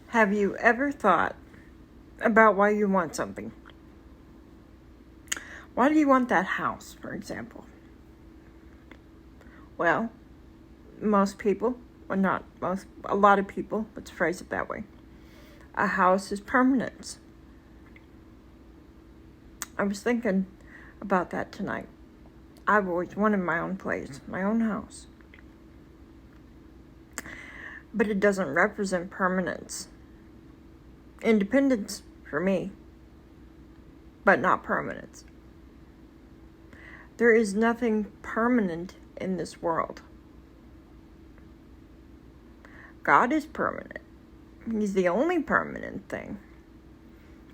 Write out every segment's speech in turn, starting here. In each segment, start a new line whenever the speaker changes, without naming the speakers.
Have you ever thought about why you want something? Why do you want that house, for example? Well, most people, well, not most, a lot of people, let's phrase it that way. A house is permanence. I was thinking about that tonight. I've always wanted my own place, my own house. But it doesn't represent permanence. Independence for me, but not permanence. There is nothing permanent in this world. God is permanent. He's the only permanent thing.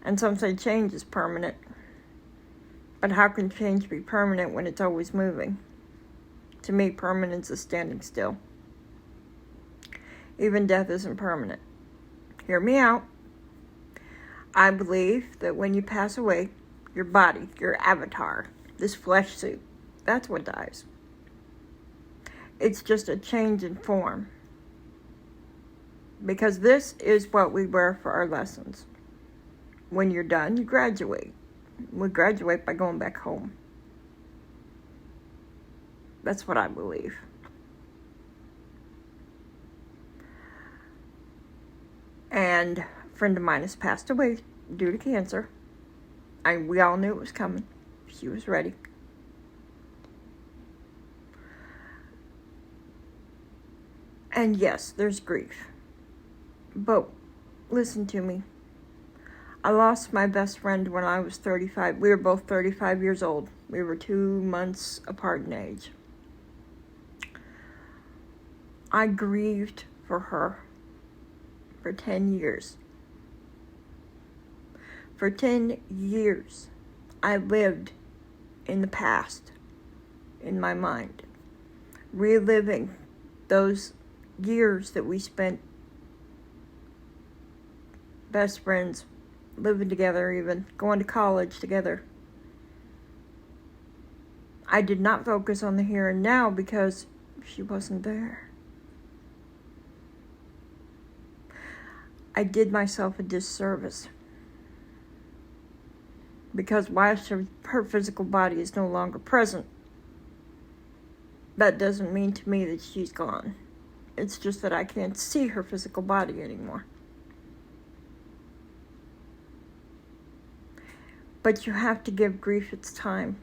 And some say change is permanent. But how can change be permanent when it's always moving? To me, permanence is standing still. Even death isn't permanent. Hear me out. I believe that when you pass away, your body, your avatar, this flesh suit, that's what dies. It's just a change in form. Because this is what we wear for our lessons. When you're done, you graduate. We graduate by going back home. That's what I believe. And a friend of mine has passed away due to cancer. We all knew it was coming. She was ready. And yes, there's grief. But listen to me. I lost my best friend when I was 35. We were both 35 years old. We were 2 months apart in age. I grieved for her for 10 years. For 10 years, I lived in the past, in my mind, reliving those years that we spent best friends, living together even, going to college together. I did not focus on the here and now because she wasn't there. I did myself a disservice. Because while her physical body is no longer present, that doesn't mean to me that she's gone. It's just that I can't see her physical body anymore. But you have to give grief its time.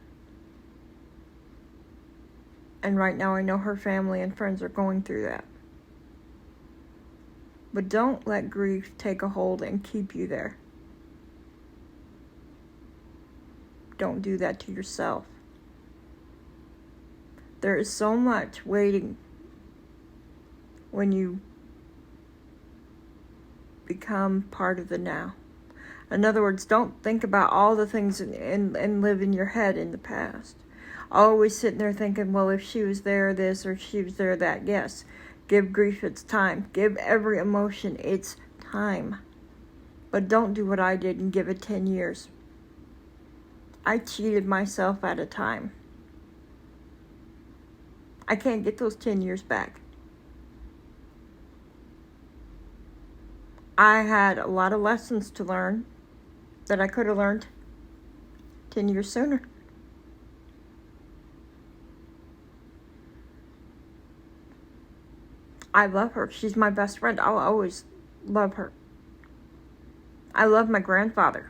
And right now I know her family and friends are going through that. But don't let grief take a hold and keep you there. Don't do that to yourself. There is so much waiting when you become part of the now. In other words, don't think about all the things and live in your head in the past. Always sitting there thinking, well, if she was there, this, or she was there, that. Yes, give grief its time. Give every emotion its time. But don't do what I did and give it 10 years. I cheated myself out of time. I can't get those 10 years back. I had a lot of lessons to learn that I could have learned 10 years sooner. I love her. She's my best friend. I'll always love her. I love my grandfather,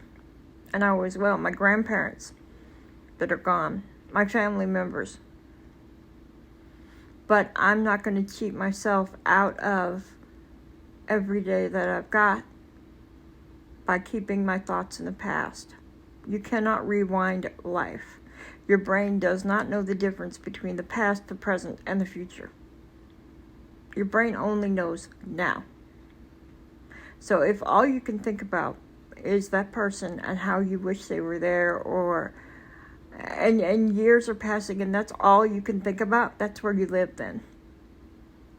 and I always will. My grandparents that are gone. My family members. But I'm not going to cheat myself out of every day that I've got by keeping my thoughts in the past. You cannot rewind life. Your brain does not know the difference between the past, the present, and the future. Your brain only knows now. So if all you can think about is that person and how you wish they were there, and years are passing and that's all you can think about, that's where you live then.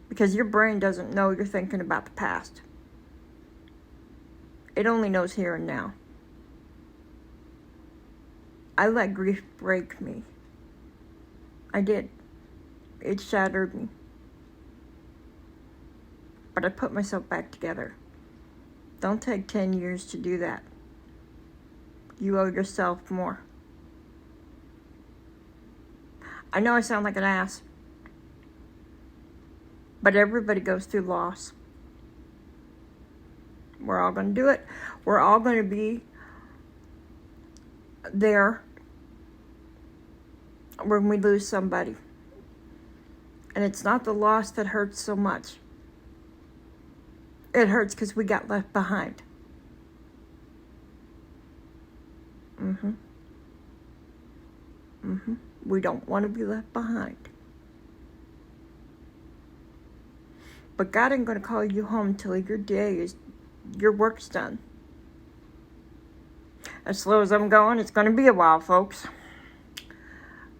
Because your brain doesn't know you're thinking about the past. It only knows here and now. I let grief break me. I did. It shattered me. But I put myself back together. Don't take 10 years to do that. You owe yourself more. I know I sound like an ass, but everybody goes through loss. We're all going to do it. We're all going to be there when we lose somebody. And it's not the loss that hurts so much. It hurts because we got left behind. We don't want to be left behind. But God ain't going to call you home till your work's done. As slow as I'm going, it's going to be a while, folks.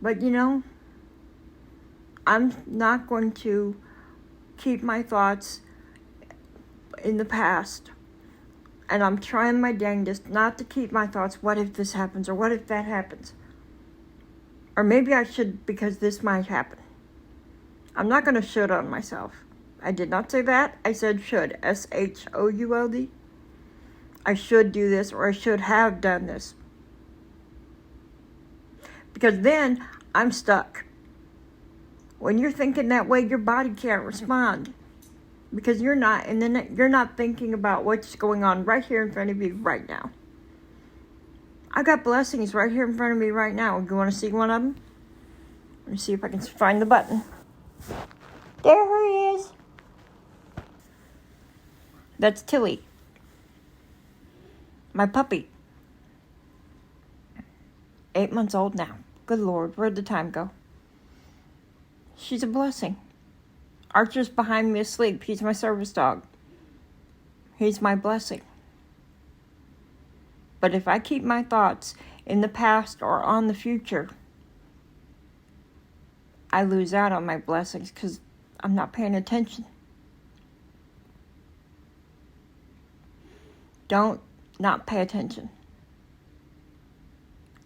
But I'm not going to keep my thoughts in the past. And I'm trying my dangest not to keep my thoughts, what if this happens, or what if that happens? Or maybe I should, because this might happen. I'm not going to should on myself. I did not say that. I said should. SHOULD. I should do this, or I should have done this. Because then I'm stuck. When you're thinking that way, your body can't respond. Because you're not, and then you're not thinking about what's going on right here in front of you right now. I got blessings right here in front of me right now. You want to see one of them? Let me see if I can find the button. There he is. That's Tilly. My puppy. 8 months old now. Good Lord, where'd the time go? She's a blessing. Archer's behind me asleep. He's my service dog. He's my blessing. But if I keep my thoughts in the past or on the future, I lose out on my blessings because I'm not paying attention. Don't not pay attention.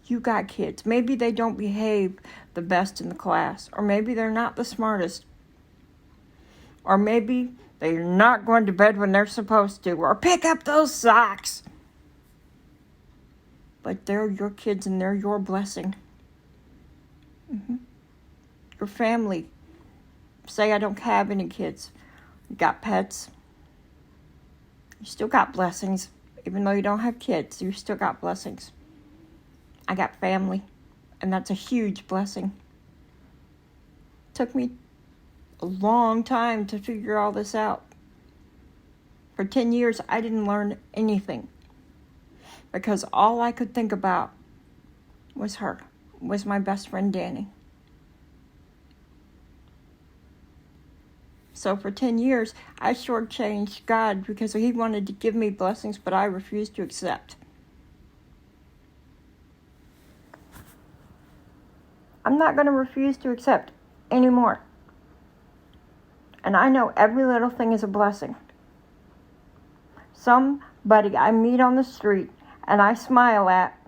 You got kids. Maybe they don't behave the best in the class, or maybe they're not the smartest, or maybe they're not going to bed when they're supposed to, or pick up those socks. But they're your kids and they're your blessing. Your family. Say I don't have any kids. You got pets. You still got blessings. Even though you don't have kids, you still got blessings. I got family. And that's a huge blessing. Took me a long time to figure all this out. For 10 years, I didn't learn anything. Because all I could think about was her. Was my best friend, Danny. So for 10 years, I shortchanged God because he wanted to give me blessings, but I refused to accept. I'm not going to refuse to accept anymore. And I know every little thing is a blessing. Somebody I meet on the street and I smile at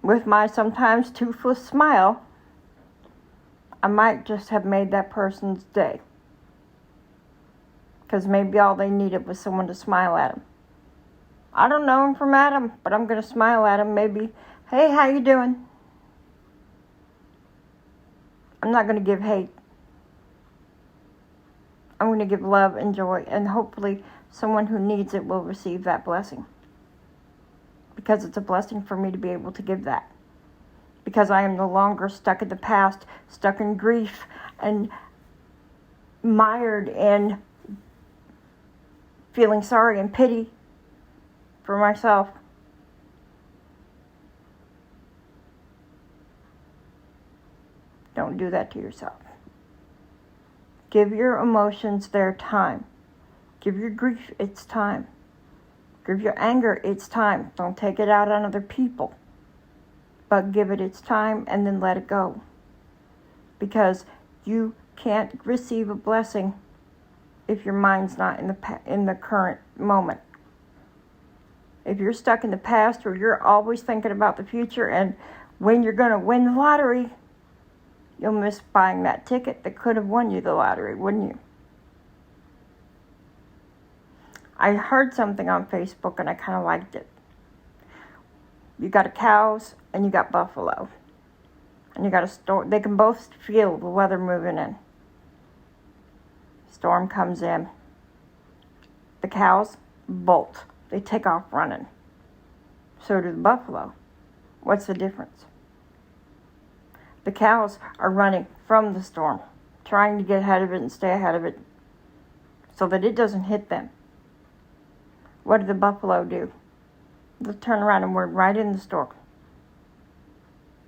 with my sometimes toothless smile, I might just have made that person's day. Because maybe all they needed was someone to smile at them. I don't know him from Adam, but I'm going to smile at him. Maybe, hey, how you doing? I'm not going to give hate. I'm going to give love and joy, and hopefully someone who needs it will receive that blessing. Because it's a blessing for me to be able to give that. Because I am no longer stuck in the past, stuck in grief, and mired in feeling sorry and pity for myself. Don't do that to yourself. Give your emotions their time. Give your grief its time. Give your anger its time. Don't take it out on other people. But give it its time and then let it go. Because you can't receive a blessing if your mind's not in the current moment. If you're stuck in the past or you're always thinking about the future and when you're going to win the lottery, you'll miss buying that ticket that could have won you the lottery, wouldn't you? I heard something on Facebook and I kind of liked it. You got cows and you got buffalo. And you got a storm. They can both feel the weather moving in. Storm comes in. The cows bolt. They take off running. So do the buffalo. What's the difference? The cows are running from the storm, trying to get ahead of it and stay ahead of it so that it doesn't hit them. What did the buffalo do? They'll turn around and run right in the storm.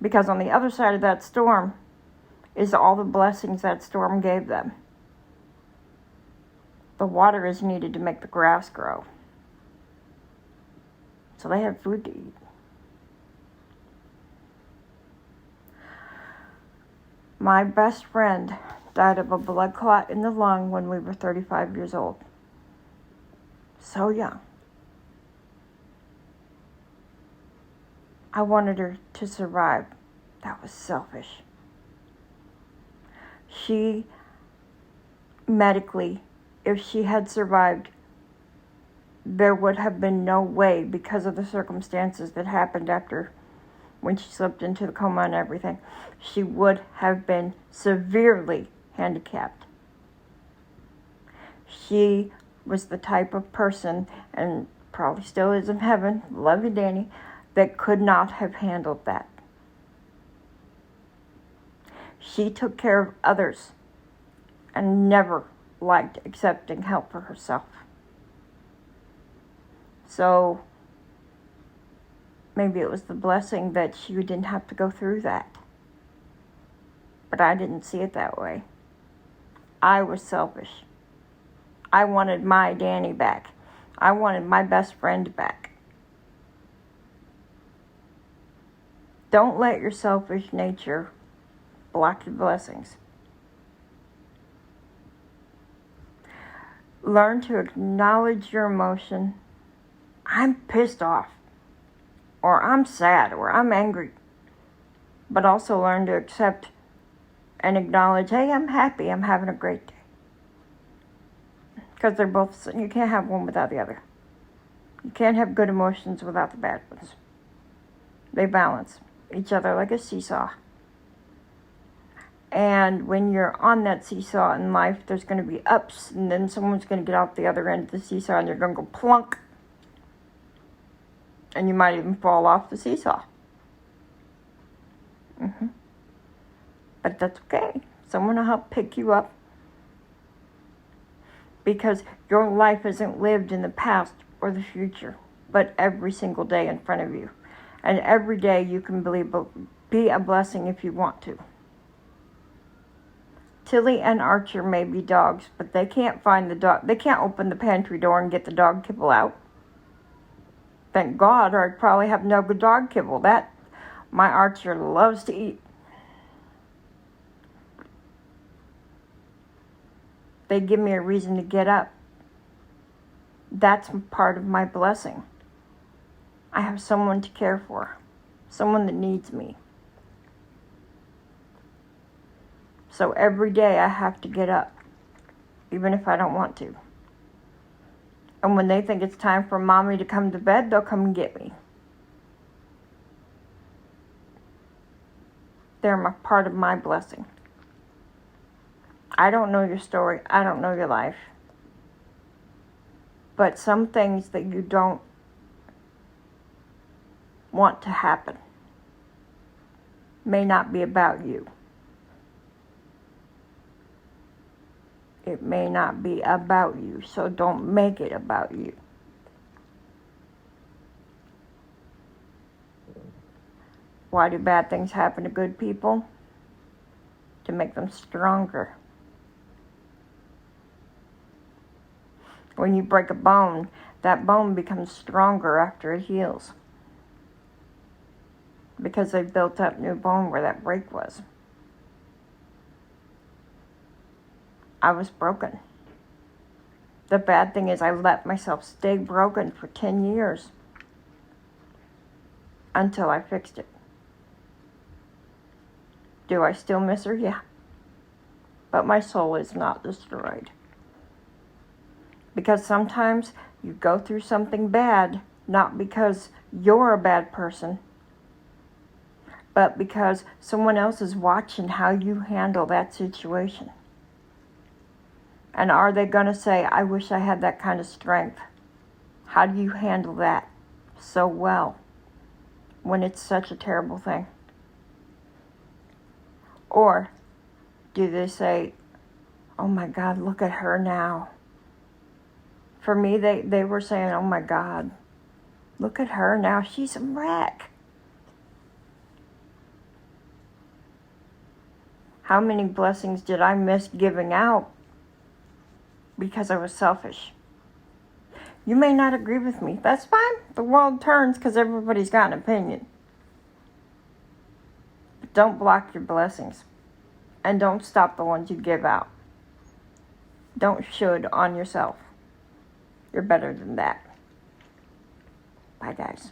Because on the other side of that storm is all the blessings that storm gave them. The water is needed to make the grass grow. So they have food to eat. My best friend died of a blood clot in the lung when we were 35 years old. So young. I wanted her to survive. That was selfish. She, medically, if she had survived, there would have been no way, because of the circumstances that happened after when she slipped into the coma and everything, she would have been severely handicapped. She was the type of person, and probably still is in heaven, love you, Danny, that could not have handled that. She took care of others and never liked accepting help for herself. So maybe it was the blessing that she didn't have to go through that. But I didn't see it that way. I was selfish. I wanted my Danny back. I wanted my best friend back. Don't let your selfish nature block your blessings. Learn to acknowledge your emotion. I'm pissed off, or I'm sad, or I'm angry. But also learn to accept and acknowledge, hey, I'm happy, I'm having a great day. Because they're both, you can't have one without the other. You can't have good emotions without the bad ones. They balance each other like a seesaw. And when you're on that seesaw in life, there's going to be ups, and then someone's going to get off the other end of the seesaw, and you're going to go plunk. And you might even fall off the seesaw. But that's okay. Someone will help pick you up. Because your life isn't lived in the past or the future, but every single day in front of you. And every day you can be a blessing if you want to. Tilly and Archer may be dogs, but they can't find the dog. They can't open the pantry door and get the dog kibble out. Thank God, or I'd probably have no good dog kibble. That my Archer loves to eat. They give me a reason to get up. That's part of my blessing. I have someone to care for. Someone that needs me. So every day I have to get up, even if I don't want to. And when they think it's time for mommy to come to bed, they'll come and get me. They're part of my blessing. I don't know your story. I don't know your life. But some things that you don't want to happen may not be about you. It may not be about you, so don't make it about you. Why do bad things happen to good people? To make them stronger. When you break a bone, that bone becomes stronger after it heals. Because they've built up new bone where that break was. I was broken. The bad thing is I let myself stay broken for 10 years. Until I fixed it. Do I still miss her? Yeah. But my soul is not destroyed. Because sometimes you go through something bad, not because you're a bad person, but because someone else is watching how you handle that situation. And are they going to say, I wish I had that kind of strength? How do you handle that so well when it's such a terrible thing? Or do they say, oh my God, look at her now? For me, they were saying, oh my God, look at her now. She's a wreck. How many blessings did I miss giving out because I was selfish? You may not agree with me. That's fine. The world turns because everybody's got an opinion. But don't block your blessings. And don't stop the ones you give out. Don't should on yourself. You're better than that. Bye, guys.